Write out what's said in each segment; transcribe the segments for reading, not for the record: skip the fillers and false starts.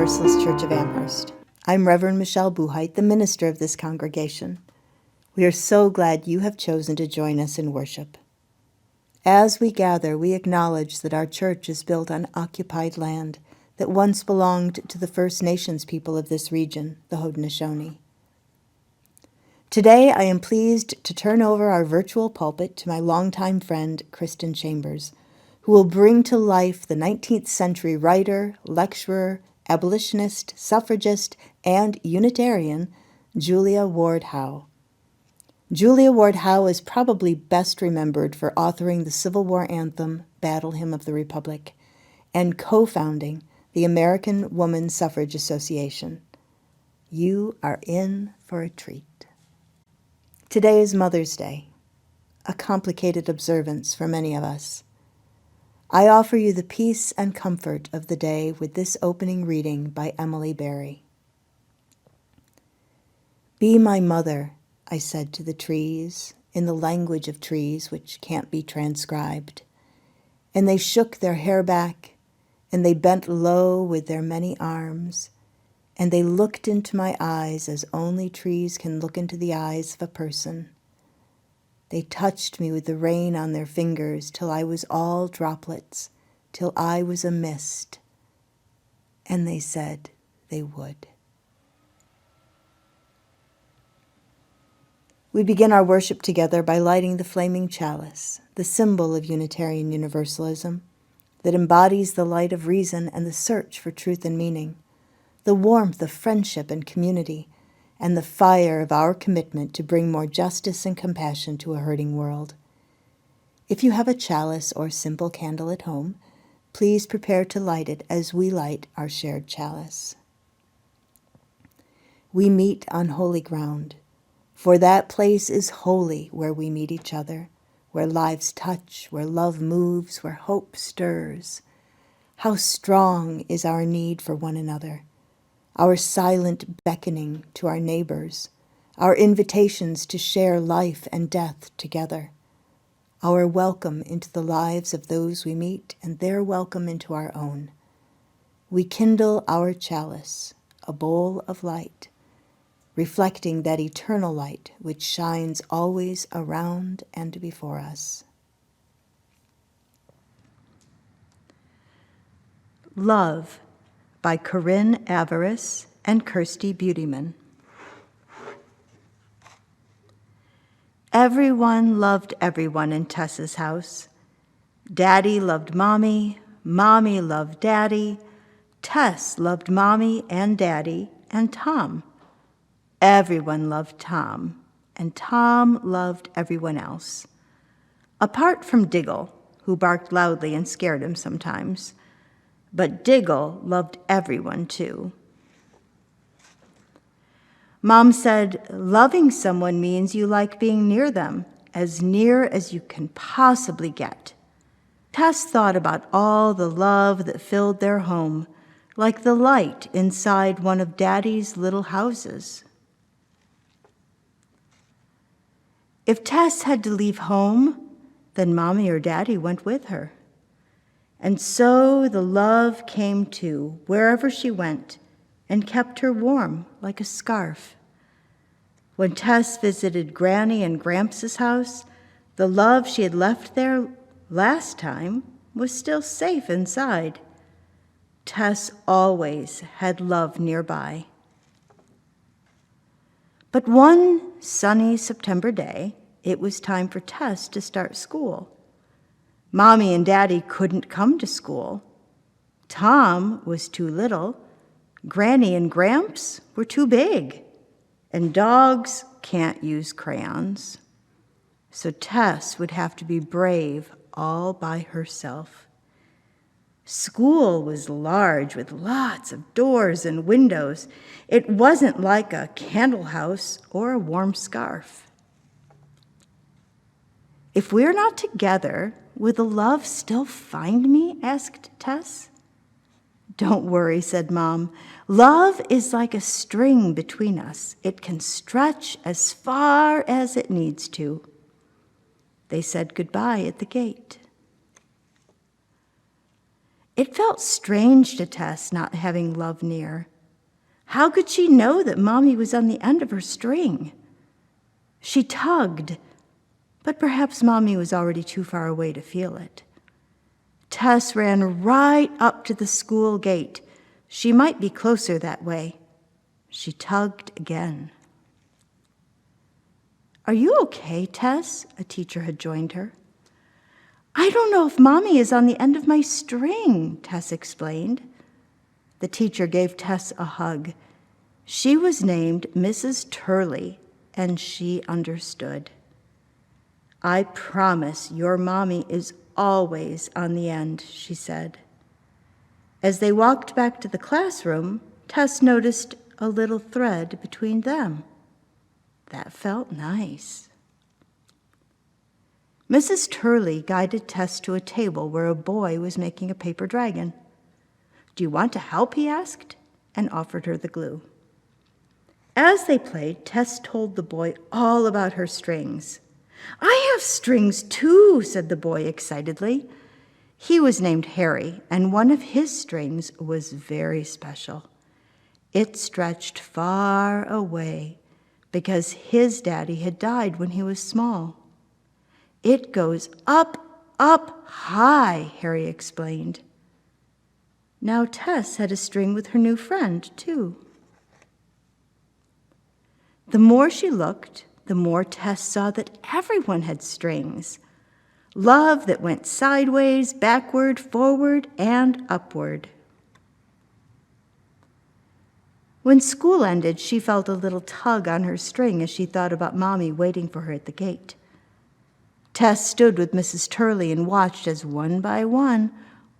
Universalist Church of Amherst. I'm Reverend Michelle Buhite, the minister of this congregation. We are so glad you have chosen to join us in worship. As we gather, we acknowledge that our church is built on occupied land that once belonged to the First Nations people of this region, the Haudenosaunee. Today, I am pleased to turn over our virtual pulpit to my longtime friend, Kristin Chambers, who will bring to life the 19th century writer, lecturer, abolitionist, suffragist, and Unitarian, Julia Ward Howe. Julia Ward Howe is probably best remembered for authoring the Civil War anthem, Battle Hymn of the Republic, and co-founding the American Woman Suffrage Association. You are in for a treat. Today is Mother's Day, a complicated observance for many of us. I offer you the peace and comfort of the day with this opening reading by Emily Berry. Be my mother, I said to the trees, in the language of trees which can't be transcribed. And they shook their hair back, and they bent low with their many arms, and they looked into my eyes as only trees can look into the eyes of a person. They touched me with the rain on their fingers till I was all droplets, till I was a mist. And they said they would. We begin our worship together by lighting the flaming chalice, the symbol of Unitarian Universalism, that embodies the light of reason and the search for truth and meaning, the warmth of friendship and community, and the fire of our commitment to bring more justice and compassion to a hurting world. If you have a chalice or simple candle at home, please prepare to light it as we light our shared chalice. We meet on holy ground, for that place is holy where we meet each other, where lives touch, where love moves, where hope stirs. How strong is our need for one another, our silent beckoning to our neighbors, our invitations to share life and death together, our welcome into the lives of those we meet and their welcome into our own. We kindle our chalice, a bowl of light, reflecting that eternal light which shines always around and before us. Love by Corinne Avarice and Kirsty Beautyman. Everyone loved everyone in Tess's house. Daddy loved Mommy, Mommy loved Daddy, Tess loved Mommy and Daddy, and Tom. Everyone loved Tom, and Tom loved everyone else. Apart from Diggle, who barked loudly and scared him sometimes. But Diggle loved everyone, too. Mom said, loving someone means you like being near them, as near as you can possibly get. Tess thought about all the love that filled their home, like the light inside one of Daddy's little houses. If Tess had to leave home, then Mommy or Daddy went with her. And so the love came too, wherever she went, and kept her warm like a scarf. When Tess visited Granny and Gramps' house, the love she had left there last time was still safe inside. Tess always had love nearby. But one sunny September day, it was time for Tess to start school. Mommy and Daddy couldn't come to school. Tom was too little. Granny and Gramps were too big. And dogs can't use crayons. So Tess would have to be brave all by herself. School was large with lots of doors and windows. It wasn't like a candle house or a warm scarf. If we're not together, will the love still find me? Asked Tess. Don't worry, said Mom. Love is like a string between us. It can stretch as far as it needs to. They said goodbye at the gate. It felt strange to Tess not having Love near. How could she know that Mommy was on the end of her string? She tugged, but perhaps Mommy was already too far away to feel it. Tess ran right up to the school gate. She might be closer that way. She tugged again. "Are you okay, Tess?" A teacher had joined her. "I don't know if Mommy is on the end of my string," Tess explained. The teacher gave Tess a hug. She was named Mrs. Turley, and she understood. "I promise your Mommy is always on the end," she said. As they walked back to the classroom, Tess noticed a little thread between them. That felt nice. Mrs. Turley guided Tess to a table where a boy was making a paper dragon. "Do you want to help?" he asked, and offered her the glue. As they played, Tess told the boy all about her strings. "I have strings too," said the boy excitedly. He was named Harry, and one of his strings was very special. It stretched far away because his daddy had died when he was small. "It goes up, up, high," Harry explained. Now Tess had a string with her new friend, too. The more she looked, the more Tess saw that everyone had strings. Love that went sideways, backward, forward, and upward. When school ended, she felt a little tug on her string as she thought about Mommy waiting for her at the gate. Tess stood with Mrs. Turley and watched as one by one,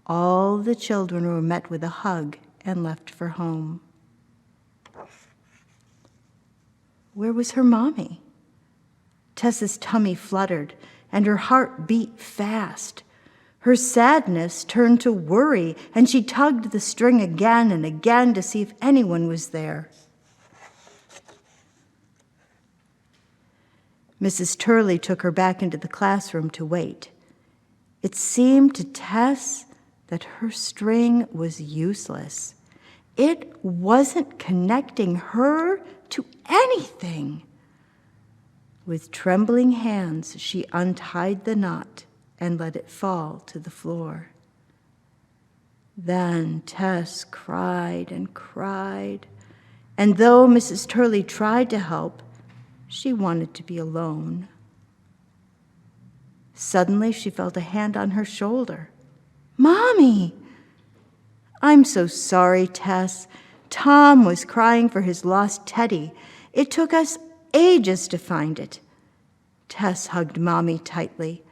all the children were met with a hug and left for home. Where was her Mommy? Tess's tummy fluttered, and her heart beat fast. Her sadness turned to worry, and she tugged the string again and again to see if anyone was there. Mrs. Turley took her back into the classroom to wait. It seemed to Tess that her string was useless. It wasn't connecting her to anything. With trembling hands, she untied the knot and let it fall to the floor. Then Tess cried and cried, and though Mrs. Turley tried to help, she wanted to be alone. Suddenly, she felt a hand on her shoulder. "Mommy!" "I'm so sorry, Tess. Tom was crying for his lost teddy. It took us ages to find it." Tess hugged Mommy tightly.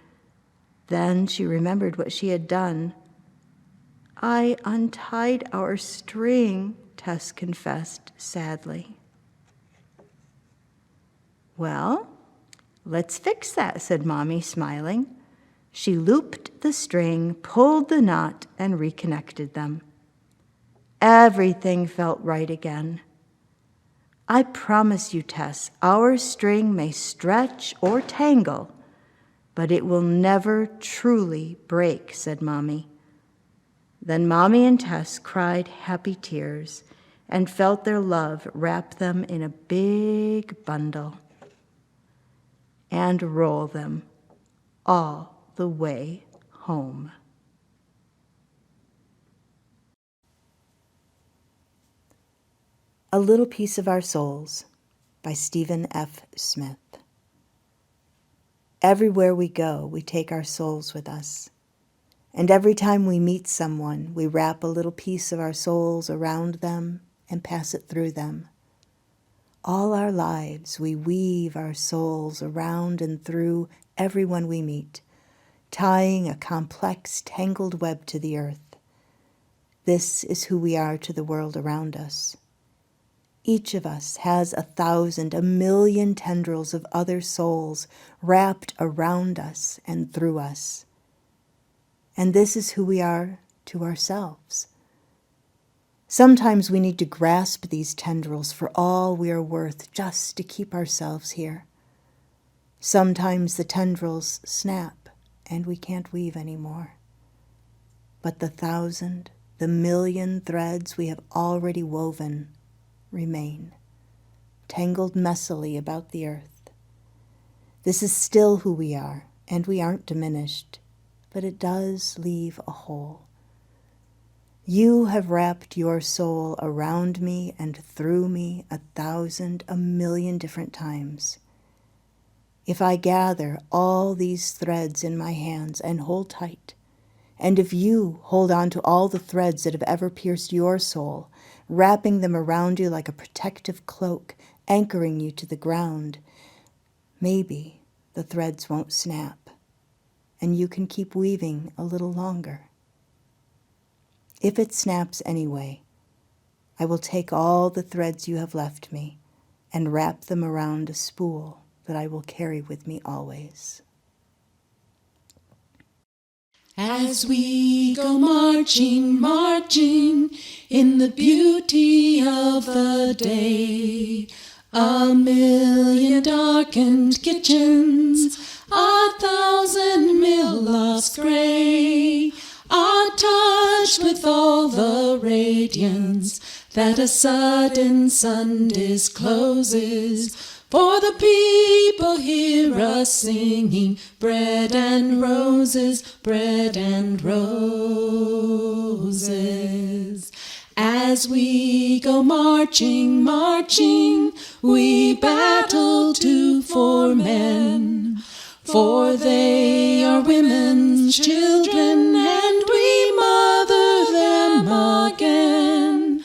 Then she remembered what she had done. "I untied our string," Tess confessed sadly. "Well, let's fix that," said Mommy, smiling. She looped the string, pulled the knot, and reconnected them. Everything felt right again. "I promise you, Tess, our string may stretch or tangle, but it will never truly break," said Mommy. Then Mommy and Tess cried happy tears and felt their love wrap them in a big bundle and roll them all the way home. A Little Piece of Our Souls by Stephen F. Smith. Everywhere we go, we take our souls with us. And every time we meet someone, we wrap a little piece of our souls around them and pass it through them. All our lives, we weave our souls around and through everyone we meet, tying a complex, tangled web to the earth. This is who we are to the world around us. Each of us has 1,000, 1,000,000 tendrils of other souls wrapped around us and through us. And this is who we are to ourselves. Sometimes we need to grasp these tendrils for all we are worth just to keep ourselves here. Sometimes the tendrils snap and we can't weave anymore. But the 1,000, the million threads we have already woven remain, tangled messily about the earth. This is still who we are, and we aren't diminished, but it does leave a hole. You have wrapped your soul around me and through me 1,000, 1,000,000 different times. If I gather all these threads in my hands and hold tight, and if you hold on to all the threads that have ever pierced your soul, wrapping them around you like a protective cloak, anchoring you to the ground, maybe the threads won't snap, and you can keep weaving a little longer. If it snaps anyway, I will take all the threads you have left me and wrap them around a spool that I will carry with me always. As we go marching, marching in the beauty of the day, 1,000,000 darkened kitchens, 1,000 mill lofts gray, are touched with all the radiance that a sudden sun discloses. For the people hear us singing, bread and roses, bread and roses. As we go marching, marching, we battle too for men. For they are women's children, and we mother them again.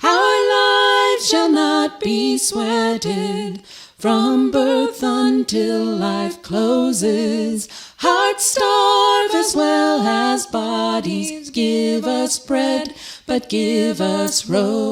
Our lives shall not be sweated from birth until life closes. Hearts starve as well as bodies. Give us bread, but give us roses.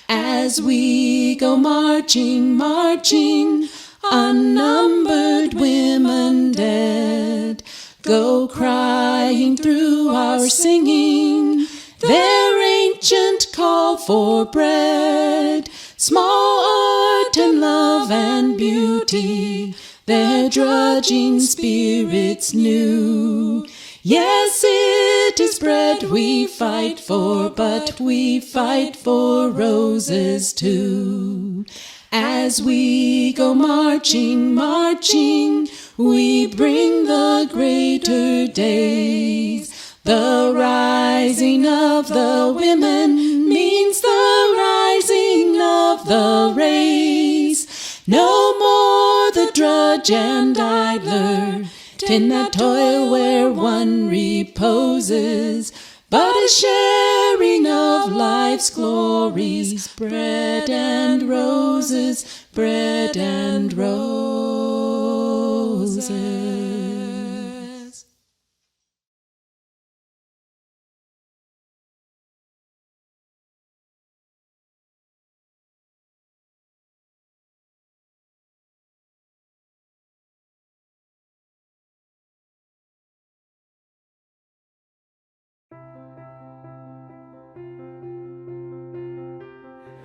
As we go marching, marching, unnumbered women dead go crying through our singing their ancient call for bread. Small art and love and beauty, their drudging spirits new. Yes, it is bread we fight for, but we fight for roses too. As we go marching, marching, we bring the greater days. The rising of the women means the rising of the race. No more the drudge and idler, in that toil where one reposes, but a sharing of life's glories, bread and roses, bread and roses.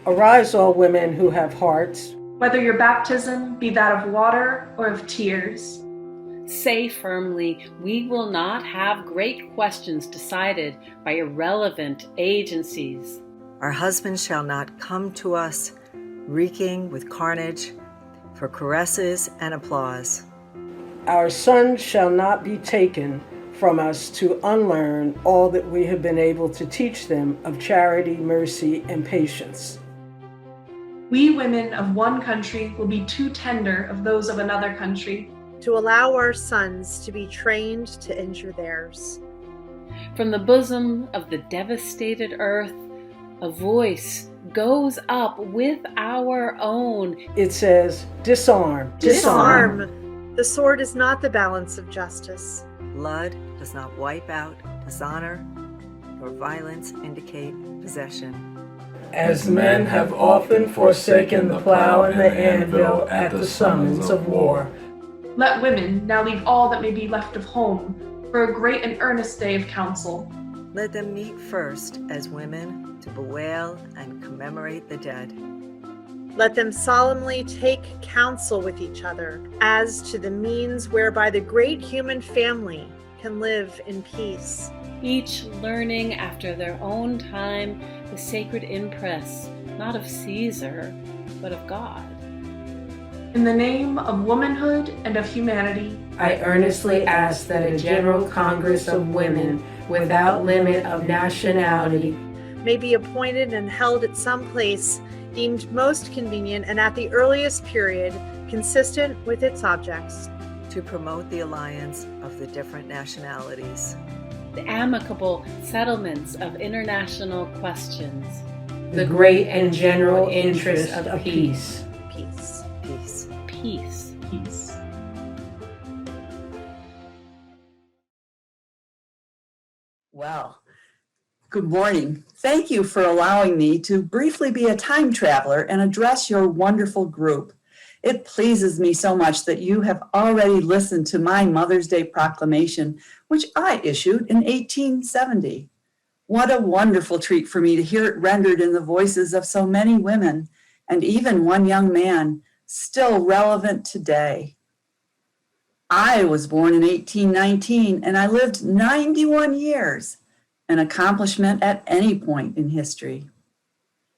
Arise, all women who have hearts. Whether your baptism be that of water or of tears. Say firmly, we will not have great questions decided by irrelevant agencies. Our husbands shall not come to us reeking with carnage for caresses and applause. Our sons shall not be taken from us to unlearn all that we have been able to teach them of charity, mercy, and patience. We women of one country will be too tender of those of another country, to allow our sons to be trained to injure theirs. From the bosom of the devastated earth, a voice goes up with our own. It says, disarm, Disarm. The sword is not the balance of justice. Blood does not wipe out dishonor, nor violence indicate possession. As men have often forsaken the plow and the anvil at the summons of war. Let women now leave all that may be left of home for a great and earnest day of council. Let them meet first as women to bewail and commemorate the dead. Let them solemnly take counsel with each other as to the means whereby the great human family can live in peace. Each learning after their own time the sacred impress, not of Caesar, but of God. In the name of womanhood and of humanity, I earnestly ask that a General Congress of Women, without limit of nationality, may be appointed and held at some place deemed most convenient and at the earliest period consistent with its objects. To promote the alliance of the different nationalities. The amicable settlements of international questions. the great and general interest of peace. Peace. Peace. Peace. Peace. Well, good morning. Thank you for allowing me to briefly be a time traveler and address your wonderful group. It pleases me so much that you have already listened to my Mother's Day proclamation, which I issued in 1870. What a wonderful treat for me to hear it rendered in the voices of so many women, and even one young man, still relevant today. I was born in 1819, and I lived 91 years, an accomplishment at any point in history.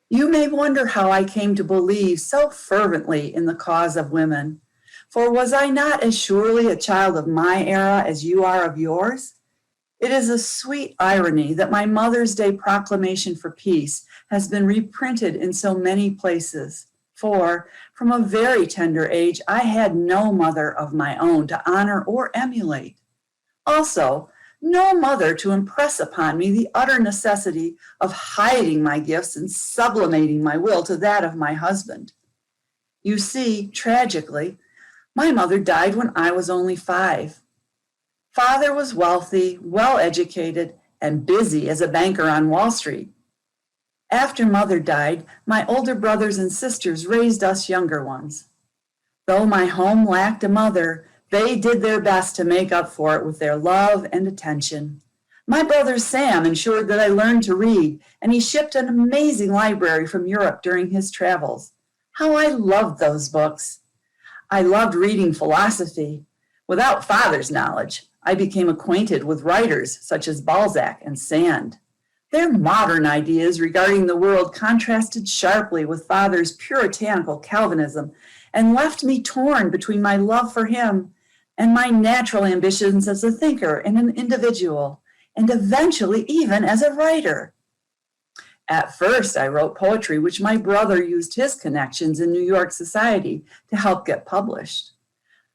You may wonder how I came to believe so fervently in the cause of women, for was I not as surely a child of my era as you are of yours? It is a sweet irony that my Mother's Day proclamation for peace has been reprinted in so many places. For from a very tender age, I had no mother of my own to honor or emulate. Also, no mother to impress upon me the utter necessity of hiding my gifts and sublimating my will to that of my husband. You see, tragically, my mother died when I was only 5. Father was wealthy, well-educated, and busy as a banker on Wall Street. After Mother died, my older brothers and sisters raised us younger ones. Though my home lacked a mother, they did their best to make up for it with their love and attention. My brother Sam ensured that I learned to read, and he shipped an amazing library from Europe during his travels. How I loved those books. I loved reading philosophy. Without Father's knowledge, I became acquainted with writers such as Balzac and Sand. Their modern ideas regarding the world contrasted sharply with Father's puritanical Calvinism and left me torn between my love for him and my natural ambitions as a thinker and an individual, and eventually even as a writer. At first, I wrote poetry, which my brother used his connections in New York society to help get published.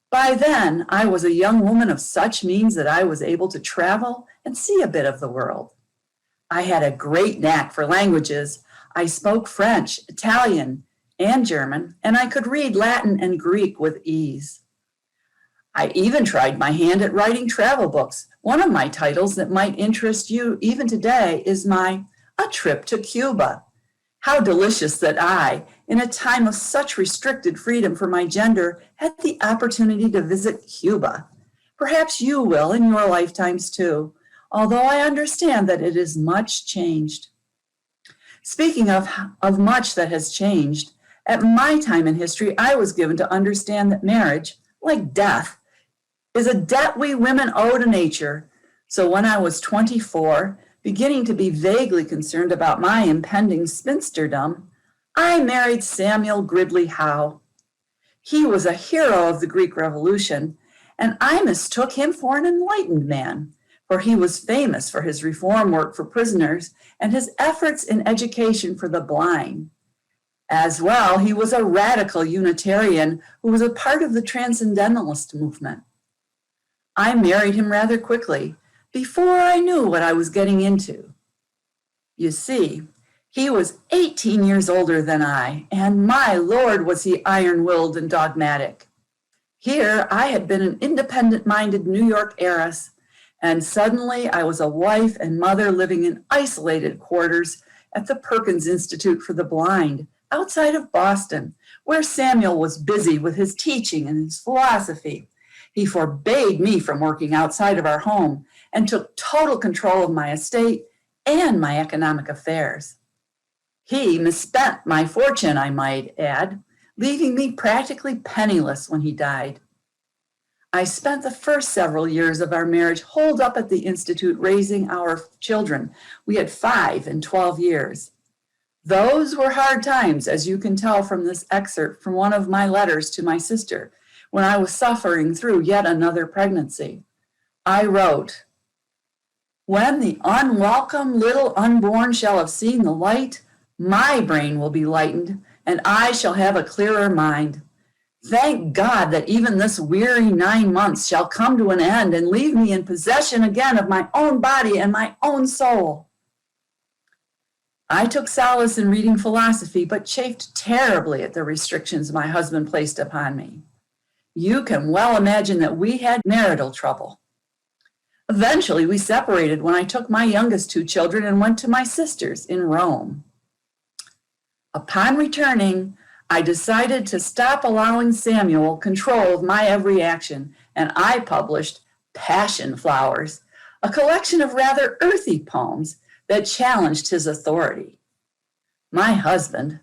By then, I was a young woman of such means that I was able to travel and see a bit of the world. I had a great knack for languages. I spoke French, Italian, and German, and I could read Latin and Greek with ease. I even tried my hand at writing travel books. One of my titles that might interest you even today is my A Trip to Cuba. How delicious that I, in a time of such restricted freedom for my gender, had the opportunity to visit Cuba. Perhaps you will in your lifetimes too, although I understand that it is much changed. Speaking of much that has changed, at my time in history, I was given to understand that marriage, like death, is a debt we women owe to nature. So when I was 24, beginning to be vaguely concerned about my impending spinsterdom, I married Samuel Gridley Howe. He was a hero of the Greek Revolution, and I mistook him for an enlightened man, for he was famous for his reform work for prisoners and his efforts in education for the blind. As well, he was a radical Unitarian who was a part of the Transcendentalist movement. I married him rather quickly, before I knew what I was getting into. You see, he was 18 years older than I, and my Lord was he iron-willed and dogmatic. Here I had been an independent-minded New York heiress, and suddenly I was a wife and mother living in isolated quarters at the Perkins Institute for the Blind, outside of Boston, where Samuel was busy with his teaching and his philosophy. He forbade me from working outside of our home and took total control of my estate and my economic affairs. He misspent my fortune, I might add, leaving me practically penniless when he died. I spent the first several years of our marriage holed up at the Institute raising our children. We had 5 in 12 years. Those were hard times, as you can tell from this excerpt from one of my letters to my sister when I was suffering through yet another pregnancy. I wrote, "When the unwelcome little unborn shall have seen the light, my brain will be lightened, and I shall have a clearer mind. Thank God that even this weary 9 months shall come to an end and leave me in possession again of my own body and my own soul." I took solace in reading philosophy, but chafed terribly at the restrictions my husband placed upon me. You can well imagine that we had marital trouble. Eventually, we separated when I took my youngest 2 children and went to my sister's in Rome. Upon returning, I decided to stop allowing Samuel control of my every action, and I published Passion Flowers, a collection of rather earthy poems that challenged his authority. My husband,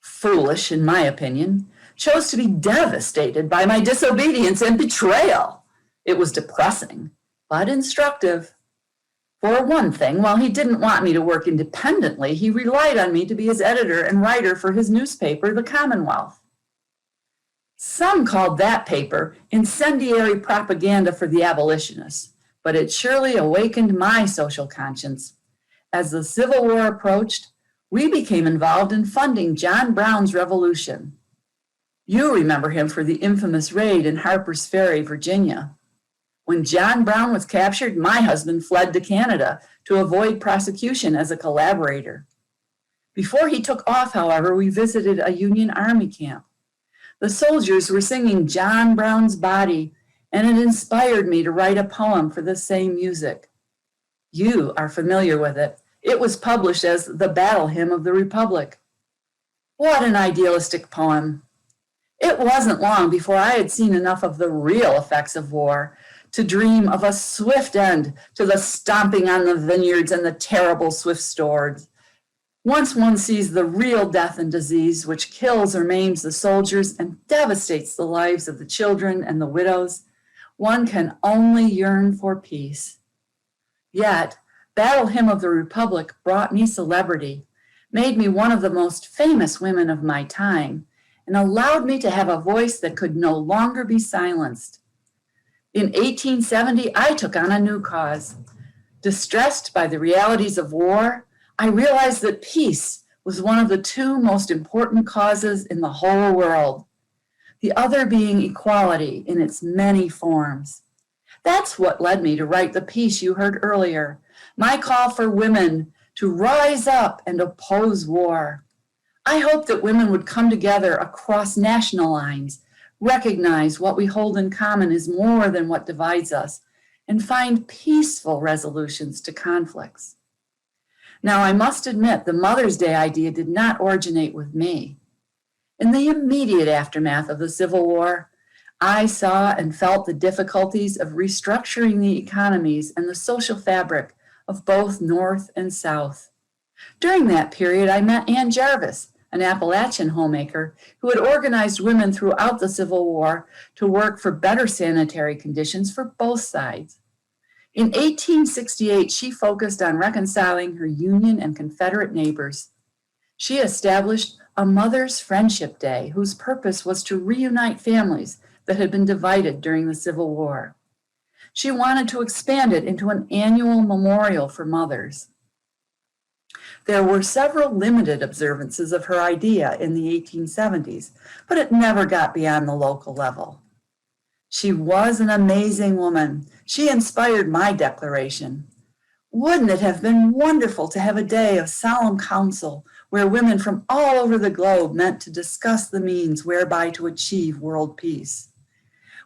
foolish in my opinion, chose to be devastated by my disobedience and betrayal. It was depressing, but instructive. For one thing, while he didn't want me to work independently, he relied on me to be his editor and writer for his newspaper, The Commonwealth. Some called that paper incendiary propaganda for the abolitionists, but it surely awakened my social conscience. As the Civil War approached, we became involved in funding John Brown's revolution. You remember him for the infamous raid in Harper's Ferry, Virginia. When John Brown was captured, my husband fled to Canada to avoid prosecution as a collaborator. Before he took off, however, we visited a Union Army camp. The soldiers were singing John Brown's Body, and it inspired me to write a poem for the same music. You are familiar with it. It was published as the Battle Hymn of the Republic. What an idealistic poem. It wasn't long before I had seen enough of the real effects of war to dream of a swift end to the stomping on the vineyards and the terrible swift swords. Once one sees the real death and disease which kills or maims the soldiers and devastates the lives of the children and the widows, one can only yearn for peace. Yet, Battle Hymn of the Republic brought me celebrity, made me one of the most famous women of my time, and allowed me to have a voice that could no longer be silenced. In 1870, I took on a new cause. Distressed by the realities of war, I realized that peace was one of the 2 most important causes in the whole world, the other being equality in its many forms. That's what led me to write the piece you heard earlier, my call for women to rise up and oppose war. I hope that women would come together across national lines, recognize what we hold in common is more than what divides us, and find peaceful resolutions to conflicts. Now, I must admit the Mother's Day idea did not originate with me. In the immediate aftermath of the Civil War, I saw and felt the difficulties of restructuring the economies and the social fabric of both North and South. During that period, I met Ann Jarvis, an Appalachian homemaker who had organized women throughout the Civil War to work for better sanitary conditions for both sides. In 1868, she focused on reconciling her Union and Confederate neighbors. She established a Mother's Friendship Day, whose purpose was to reunite families that had been divided during the Civil War. She wanted to expand it into an annual memorial for mothers. There were several limited observances of her idea in the 1870s, but it never got beyond the local level. She was an amazing woman. She inspired my declaration. Wouldn't it have been wonderful to have a day of solemn council where women from all over the globe met to discuss the means whereby to achieve world peace?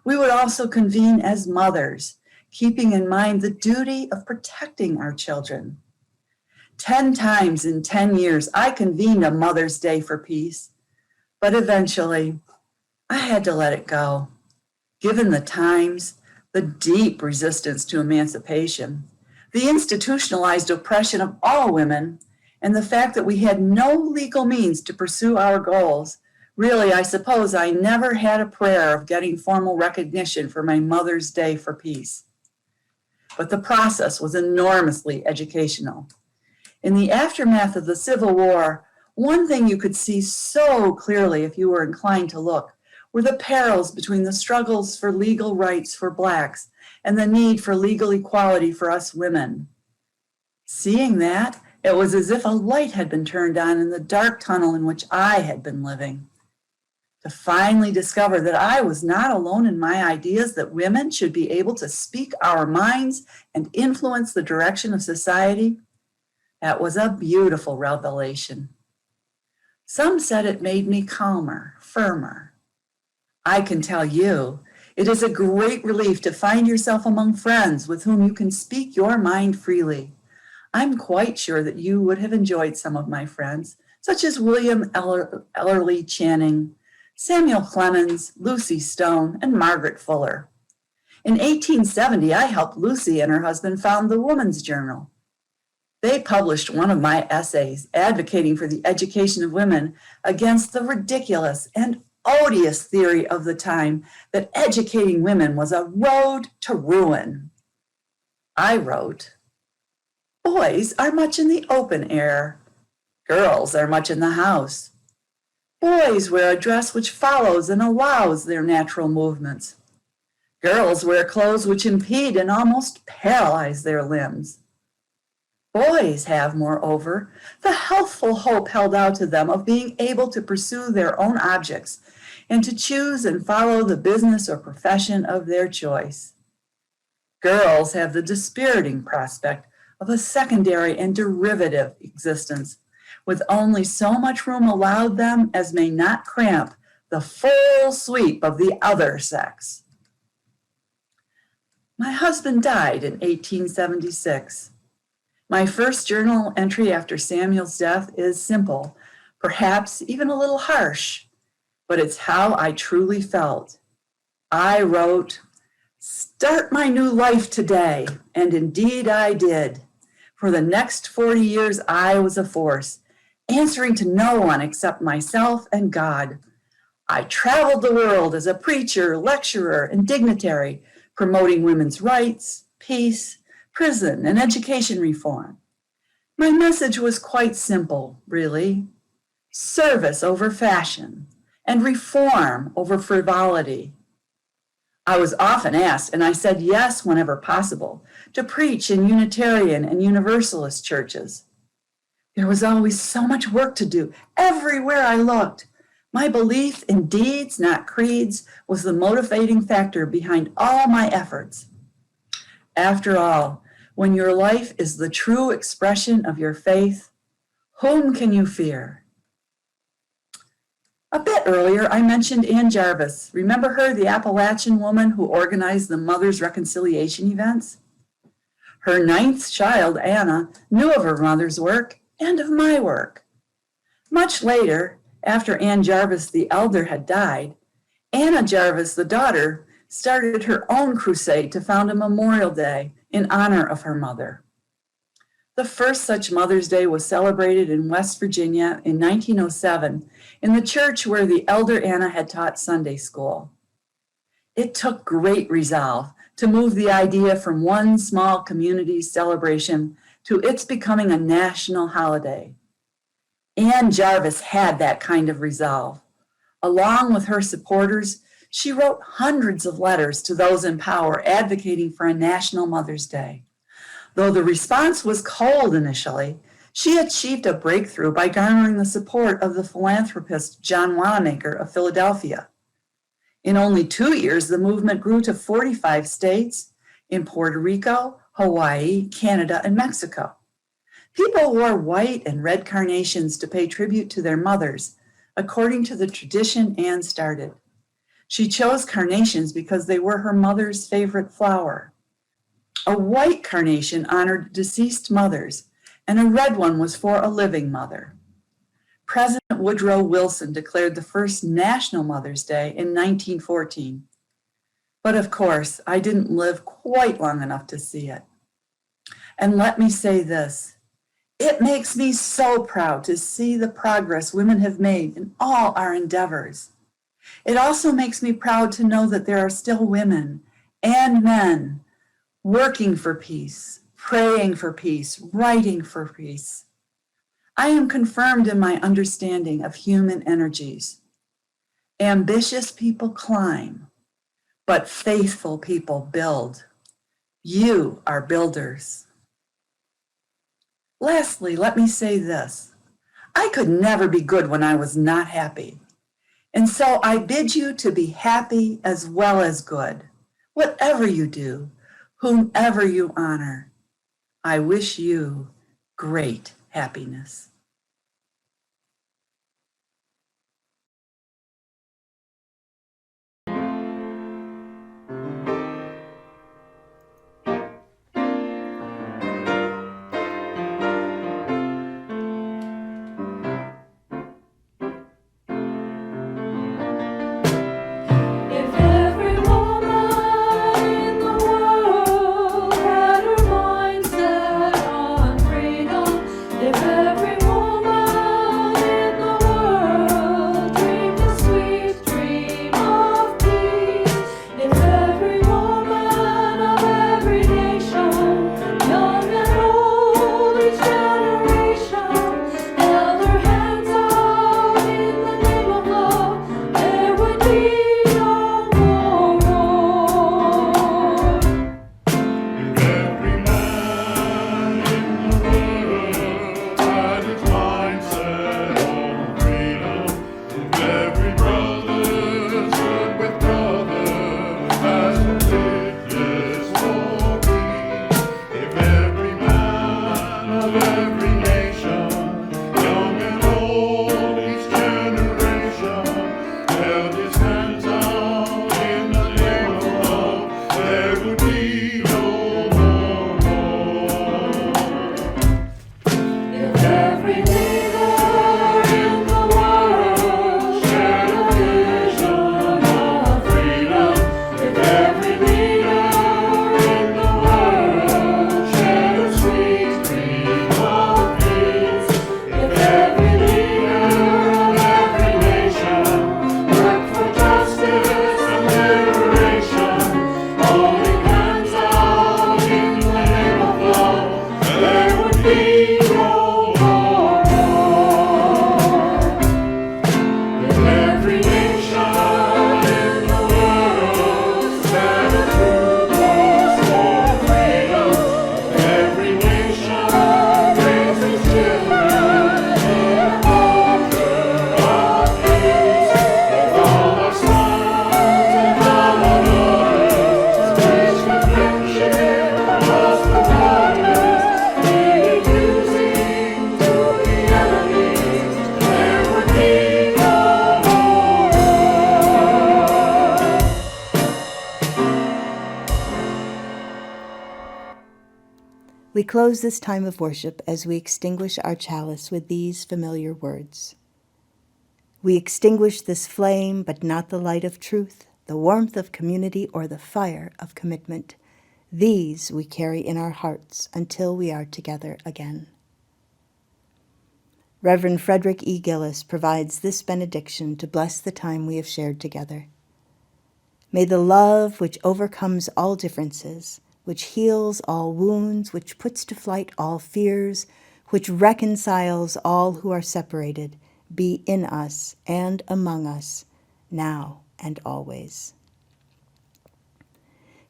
We would also convene as mothers, keeping in mind the duty of protecting our children. 10 times in 10 years, I convened a Mother's Day for peace, but eventually I had to let it go. Given the times, the deep resistance to emancipation, the institutionalized oppression of all women, and the fact that we had no legal means to pursue our goals, Really, I suppose I never had a prayer of getting formal recognition for my Mother's Day for peace. But the process was enormously educational. In the aftermath of the Civil War, one thing you could see so clearly if you were inclined to look were the parallels between the struggles for legal rights for Blacks and the need for legal equality for us women. Seeing that, it was as if a light had been turned on in the dark tunnel in which I had been living. To finally discover that I was not alone in my ideas that women should be able to speak our minds and influence the direction of society, that was a beautiful revelation. Some said it made me calmer, firmer. I can tell you, it is a great relief to find yourself among friends with whom you can speak your mind freely. I'm quite sure that you would have enjoyed some of my friends, such as William Ellery Channing, Samuel Clemens, Lucy Stone, and Margaret Fuller. In 1870, I helped Lucy and her husband found the Woman's Journal. They published one of my essays advocating for the education of women against the ridiculous and odious theory of the time that educating women was a road to ruin. I wrote, "Boys are much in the open air. Girls are much in the house. Boys wear a dress which follows and allows their natural movements. Girls wear clothes which impede and almost paralyze their limbs. Boys have, moreover, the healthful hope held out to them of being able to pursue their own objects and to choose and follow the business or profession of their choice. Girls have the dispiriting prospect of a secondary and derivative existence, with only so much room allowed them as may not cramp the full sweep of the other sex." My husband died in 1876. My first journal entry after Samuel's death is simple, perhaps even a little harsh, but it's how I truly felt. I wrote, "Start my new life today," and indeed I did. For the next 40 years, I was a force, answering to no one except myself and God. I traveled the world as a preacher, lecturer, and dignitary, promoting women's rights, peace, prison, and education reform. My message was quite simple, really. Service over fashion, and reform over frivolity. I was often asked, and I said yes whenever possible, to preach in Unitarian and Universalist churches. There was always so much work to do everywhere I looked. My belief in deeds, not creeds, was the motivating factor behind all my efforts. After all, when your life is the true expression of your faith, whom can you fear? A bit earlier, I mentioned Ann Jarvis. Remember her, the Appalachian woman who organized the Mothers' Reconciliation events? Her 9th child, Anna, knew of her mother's work and of my work. Much later, after Ann Jarvis the elder had died, Anna Jarvis the daughter started her own crusade to found a Memorial Day in honor of her mother. The first such Mother's Day was celebrated in West Virginia in 1907 in the church where the elder Anna had taught Sunday school. It took great resolve to move the idea from one small community's celebration to its becoming a national holiday. Ann Jarvis had that kind of resolve. Along with her supporters, she wrote hundreds of letters to those in power advocating for a national Mother's Day. Though the response was cold initially, she achieved a breakthrough by garnering the support of the philanthropist John Wanamaker of Philadelphia. In only 2 years, the movement grew to 45 states in Puerto Rico, Hawaii, Canada, and Mexico. People wore white and red carnations to pay tribute to their mothers, according to the tradition Anne started. She chose carnations because they were her mother's favorite flower. A white carnation honored deceased mothers, and a red one was for a living mother. President Woodrow Wilson declared the first National Mother's Day in 1914. But of course, I didn't live quite long enough to see it. And let me say this, It makes me so proud to see the progress women have made in all our endeavors. It also makes me proud to know that there are still women and men working for peace, praying for peace, writing for peace. I am confirmed in my understanding of human energies. Ambitious people climb, but faithful people build. You are builders. Lastly, let me say this. I could never be good when I was not happy. And so I bid you to be happy as well as good. Whatever you do, whomever you honor, I wish you great happiness. We close this time of worship as we extinguish our chalice with these familiar words. We extinguish this flame, but not the light of truth, the warmth of community, or the fire of commitment. These we carry in our hearts until we are together again. Reverend Frederick E. Gillis provides this benediction to bless the time we have shared together. May the love which overcomes all differences, which heals all wounds, which puts to flight all fears, which reconciles all who are separated, be in us and among us, now and always.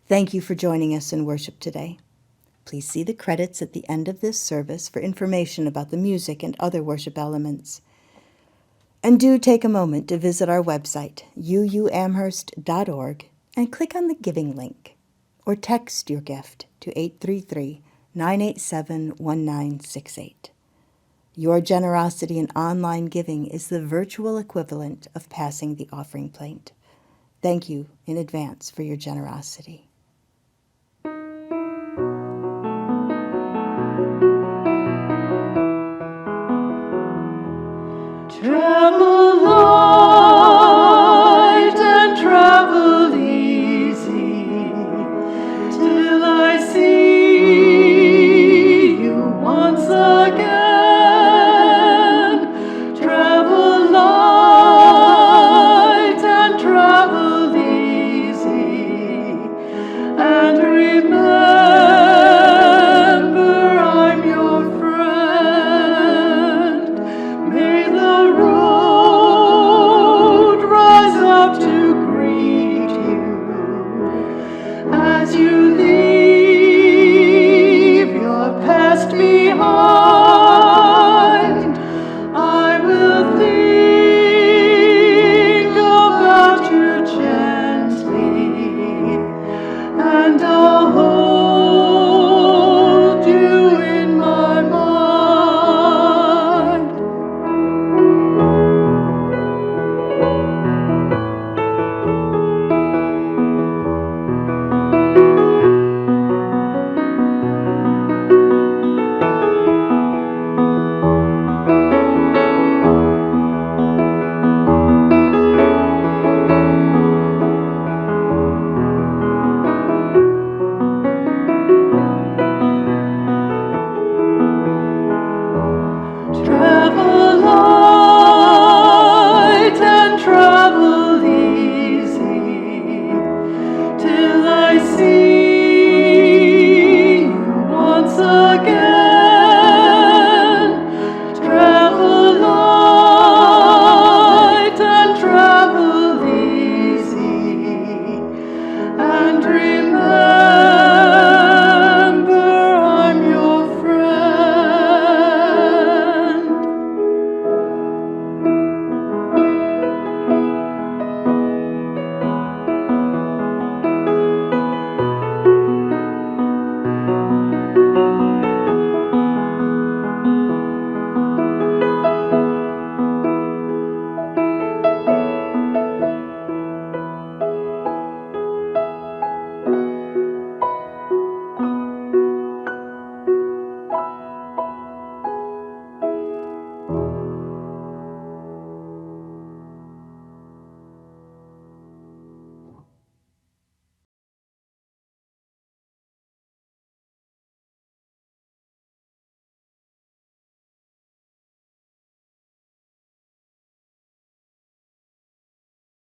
Thank you for joining us in worship today. Please see the credits at the end of this service for information about the music and other worship elements. And do take a moment to visit our website, uuamherst.org, and click on the giving link, or text your gift to 833-987-1968. Your generosity in online giving is the virtual equivalent of passing the offering plate. Thank you in advance for your generosity.